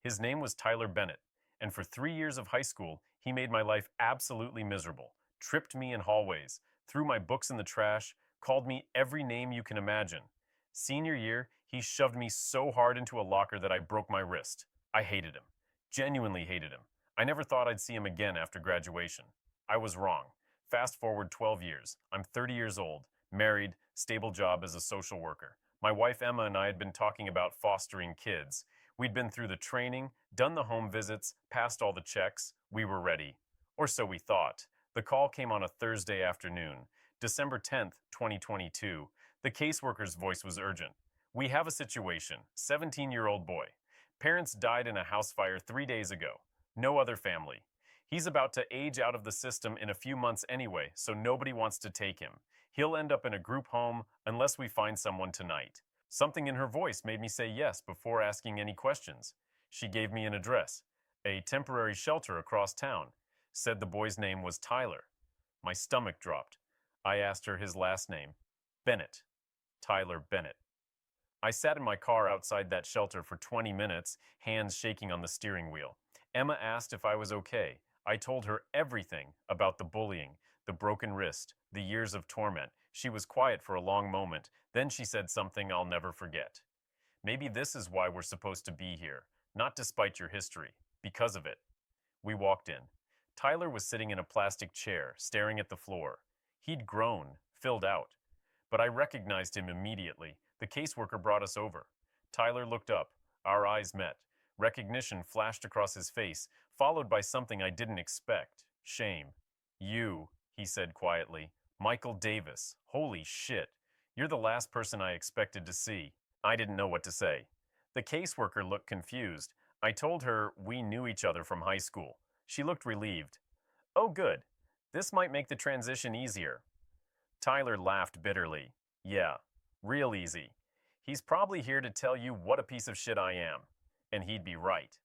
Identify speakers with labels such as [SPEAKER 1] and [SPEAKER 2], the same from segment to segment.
[SPEAKER 1] His name was Tyler Bennett, and for 3 years of high school, he made my life absolutely miserable, tripped me in hallways, threw my books in the trash, called me every name you can imagine. Senior year, he shoved me so hard into a locker that I broke my wrist. I hated him. Genuinely hated him. I never thought I'd see him again after graduation. I was wrong. Fast forward 12 years. I'm 30 years old, married, stable job as a social worker. My wife Emma and I had been talking about fostering kids. We'd been through the training, done the home visits, passed all the checks. We were ready. Or so we thought. The call came on a Thursday afternoon, December 10th, 2022. The caseworker's voice was urgent. We have a situation. 17-year-old boy. Parents died in a house fire 3 days ago. No other family. He's about to age out of the system in a few months anyway, so nobody wants to take him. He'll end up in a group home unless we find someone tonight. Something in her voice made me say yes before asking any questions. She gave me an address, a temporary shelter across town. Said the boy's name was Tyler. My stomach dropped. I asked her his last name. Bennett. Tyler Bennett. I sat in my car outside that shelter for 20 minutes, hands shaking on the steering wheel. Emma asked if I was okay. I told her everything about the bullying, the broken wrist, the years of torment. She was quiet for a long moment. Then she said something I'll never forget. Maybe this is why we're supposed to be here, not despite your history, because of it. We walked in. Tyler was sitting in a plastic chair, staring at the floor. He'd grown, filled out. But I recognized him immediately. The caseworker brought us over. Tyler looked up. Our eyes met. Recognition flashed across his face, followed by something I didn't expect. Shame. You, he said quietly. Michael Davis. Holy shit. You're the last person I expected to see. I didn't know what to say. The caseworker looked confused. I told her we knew each other from high school. She looked relieved. Oh, good. This might make the transition easier. Tyler laughed bitterly. Yeah, real easy. He's probably here to tell you what a piece of shit I am. And he'd be right.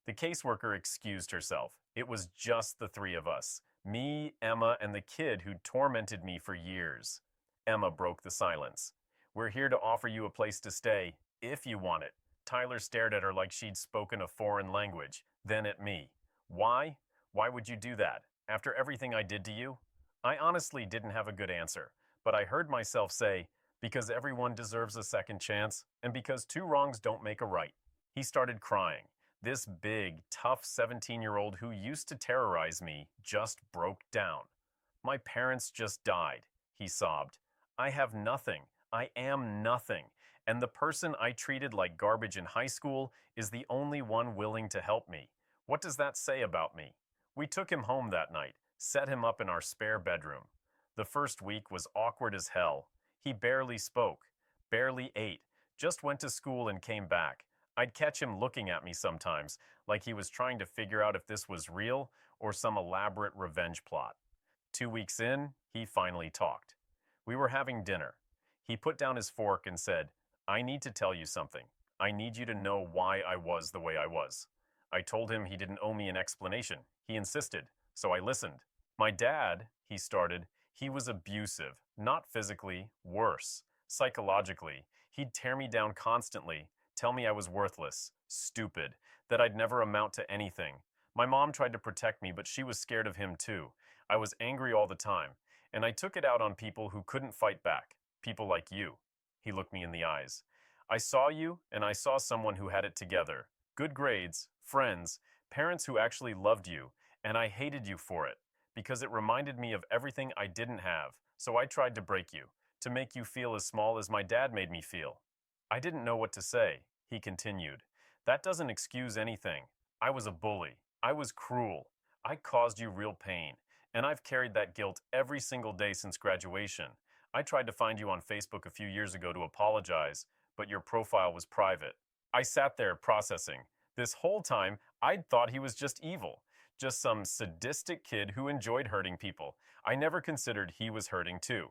[SPEAKER 1] The caseworker excused herself. It was just the three of us. Me, Emma, and the kid who'd tormented me for years. Emma broke the silence. We're here to offer you a place to stay, if you want it. Tyler stared at her like she'd spoken a foreign language, then at me. Why? Why would you do that? After everything I did to you? I honestly didn't have a good answer, but I heard myself say, because everyone deserves a second chance, and because two wrongs don't make a right. He started crying. This big, tough 17-year-old who used to terrorize me just broke down. My parents just died, he sobbed. I have nothing. I am nothing. And the person I treated like garbage in high school is the only one willing to help me. What does that say about me? We took him home that night, set him up in our spare bedroom. The first week was awkward as hell. He barely spoke, barely ate, just went to school and came back. I'd catch him looking at me sometimes, like he was trying to figure out if this was real or some elaborate revenge plot. 2 weeks in, he finally talked. We were having dinner. He put down his fork and said, I need to tell you something. I need you to know why I was the way I was. I told him he didn't owe me an explanation. He insisted, so I listened. My dad, he started, he was abusive, not physically, worse, psychologically. He'd tear me down constantly, tell me I was worthless, stupid, that I'd never amount to anything. My mom tried to protect me, but she was scared of him too. I was angry all the time, and I took it out on people who couldn't fight back, people like you. He looked me in the eyes. I saw you, and I saw someone who had it together. Good grades, friends, parents who actually loved you, and I hated you for it, because it reminded me of everything I didn't have, so I tried to break you, to make you feel as small as my dad made me feel. I didn't know what to say, he continued. That doesn't excuse anything. I was a bully. I was cruel. I caused you real pain, and I've carried that guilt every single day since graduation. I tried to find you on Facebook a few years ago to apologize, but your profile was private. I sat there processing. This whole time, I'd thought he was just evil, just some sadistic kid who enjoyed hurting people. I never considered he was hurting too.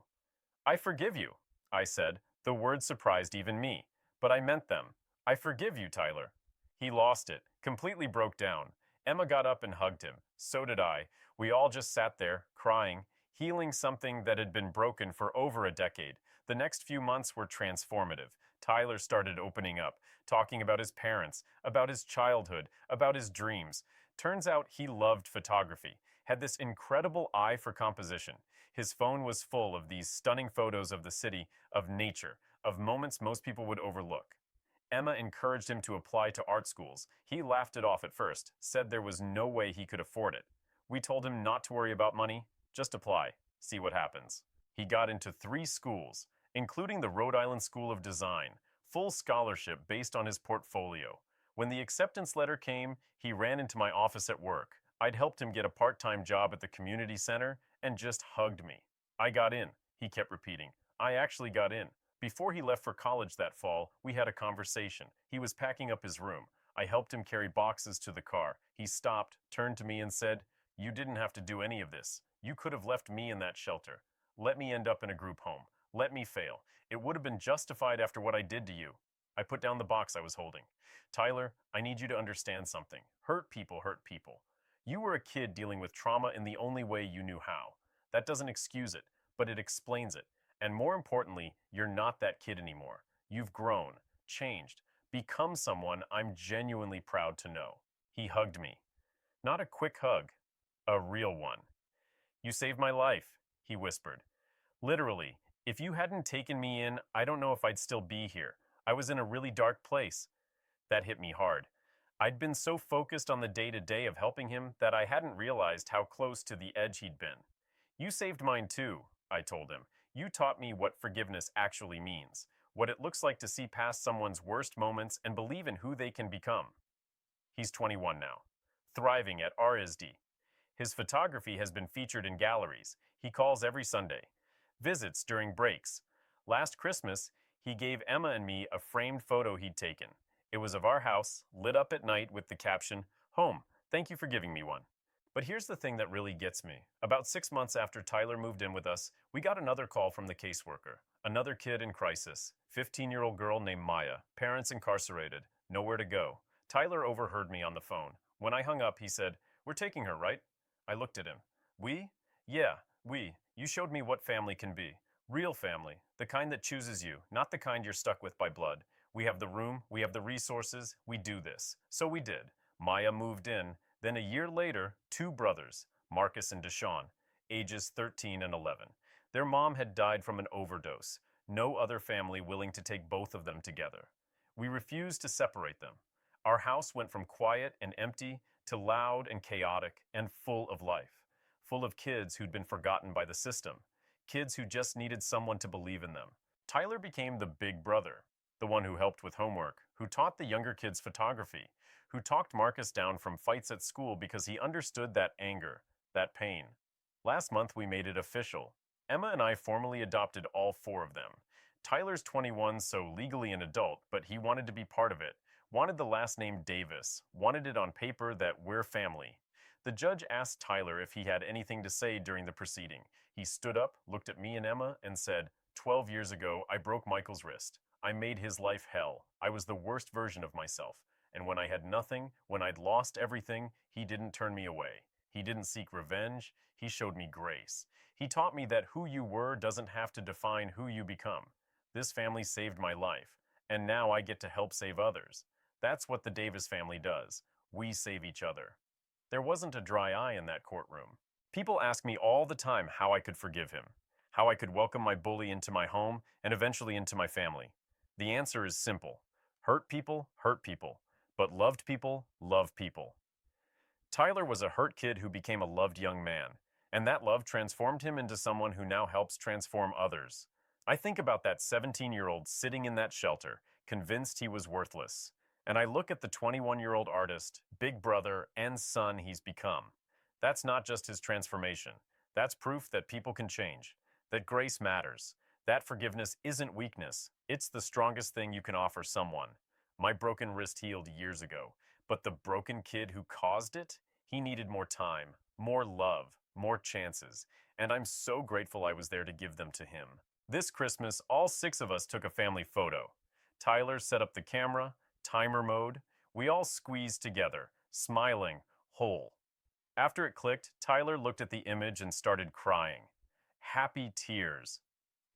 [SPEAKER 1] I forgive you, I said. The words surprised even me, but I meant them. I forgive you, Tyler. He lost it, completely broke down. Emma got up and hugged him. So did I. We all just sat there, crying, healing something that had been broken for over a decade. The next few months were transformative. Tyler started opening up, talking about his parents, about his childhood, about his dreams. Turns out he loved photography, had this incredible eye for composition. His phone was full of these stunning photos of the city, of nature, of moments most people would overlook. Emma encouraged him to apply to art schools. He laughed it off at first, said there was no way he could afford it. We told him not to worry about money, just apply, see what happens. He got into 3 schools, including the Rhode Island School of Design, full scholarship based on his portfolio. When the acceptance letter came, he ran into my office at work. I'd helped him get a part-time job at the community center and just hugged me. I got in, he kept repeating. I actually got in. Before he left for college that fall, we had a conversation. He was packing up his room. I helped him carry boxes to the car. He stopped, turned to me and said, "You didn't have to do any of this. You could have left me in that shelter. Let me end up in a group home. Let me fail. It would have been justified after what I did to you." I put down the box I was holding. "Tyler, I need you to understand something. Hurt people hurt people. You were a kid dealing with trauma in the only way you knew how. That doesn't excuse it, but it explains it. And more importantly, you're not that kid anymore. You've grown, changed, become someone I'm genuinely proud to know." He hugged me. Not a quick hug, a real one. "You saved my life," he whispered. "Literally, if you hadn't taken me in, I don't know if I'd still be here. I was in a really dark place." That hit me hard. I'd been so focused on the day-to-day of helping him that I hadn't realized how close to the edge he'd been. "You saved mine too," I told him. "You taught me what forgiveness actually means, what it looks like to see past someone's worst moments and believe in who they can become." He's 21 now, thriving at RSD. His photography has been featured in galleries. He calls every Sunday, visits during breaks. Last Christmas, he gave Emma and me a framed photo he'd taken. It was of our house, lit up at night with the caption, "Home, thank you for giving me one." But here's the thing that really gets me. About 6 months after Tyler moved in with us, we got another call from the caseworker. Another kid in crisis, 15-year-old girl named Maya, parents incarcerated, nowhere to go. Tyler overheard me on the phone. When I hung up, he said, "We're taking her, right?" I looked at him. "We?" "Yeah, we. You showed me what family can be. Real family, the kind that chooses you, not the kind you're stuck with by blood. We have the room, we have the resources, we do this." So we did. Maya moved in. Then a year later, 2 brothers, Marcus and Deshaun, ages 13 and 11. Their mom had died from an overdose. No other family willing to take both of them together. We refused to separate them. Our house went from quiet and empty to loud and chaotic and full of life. Full of kids who'd been forgotten by the system. Kids who just needed someone to believe in them. Tyler became the big brother, the one who helped with homework, who taught the younger kids photography, who talked Marcus down from fights at school because he understood that anger, that pain. Last month we made it official. Emma and I formally adopted all 4 of them. Tyler's 21, so legally an adult, but he wanted to be part of it, wanted the last name Davis, wanted it on paper that we're family. The judge asked Tyler if he had anything to say during the proceeding. He stood up, looked at me and Emma, and said, "12 years ago, I broke Michael's wrist. I made his life hell. I was the worst version of myself. And when I had nothing, when I'd lost everything, he didn't turn me away. He didn't seek revenge. He showed me grace. He taught me that who you were doesn't have to define who you become. This family saved my life, and now I get to help save others. That's what the Davis family does. We save each other." There wasn't a dry eye in that courtroom. People ask me all the time how I could forgive him, how I could welcome my bully into my home and eventually into my family. The answer is simple. Hurt people, but loved people love people. Tyler was a hurt kid who became a loved young man, and that love transformed him into someone who now helps transform others. I think about that 17-year-old sitting in that shelter, convinced he was worthless, and I look at the 21-year-old artist, big brother, and son he's become. That's not just his transformation. That's proof that people can change, that grace matters, that forgiveness isn't weakness, it's the strongest thing you can offer someone. My broken wrist healed years ago, but the broken kid who caused it, he needed more time, more love, more chances, and I'm so grateful I was there to give them to him. This Christmas, all 6 of us took a family photo. Tyler set up the camera, timer mode. We all squeezed together, smiling, whole. After it clicked, Tyler looked at the image and started crying. Happy tears.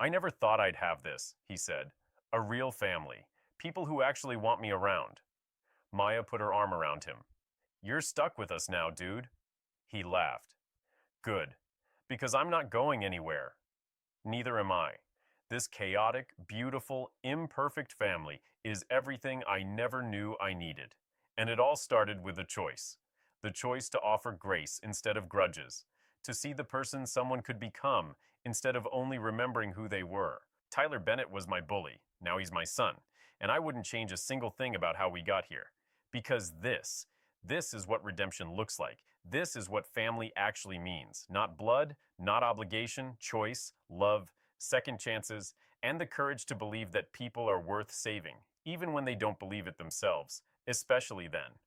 [SPEAKER 1] "I never thought I'd have this," he said. A real family. People who actually want me around. Maya put her arm around him. You're stuck with us now, dude. He laughed. Good. Because I'm not going anywhere. Neither am I. This chaotic, beautiful, imperfect family is everything I never knew I needed. And it all started with a choice. The choice to offer grace instead of grudges. To see the person someone could become instead of only remembering who they were. Tyler Bennett was my bully. Now he's my son. And I wouldn't change a single thing about how we got here. Because this is what redemption looks like. This is what family actually means. Not blood, not obligation, choice, love, second chances, and the courage to believe that people are worth saving, even when they don't believe it themselves, especially then.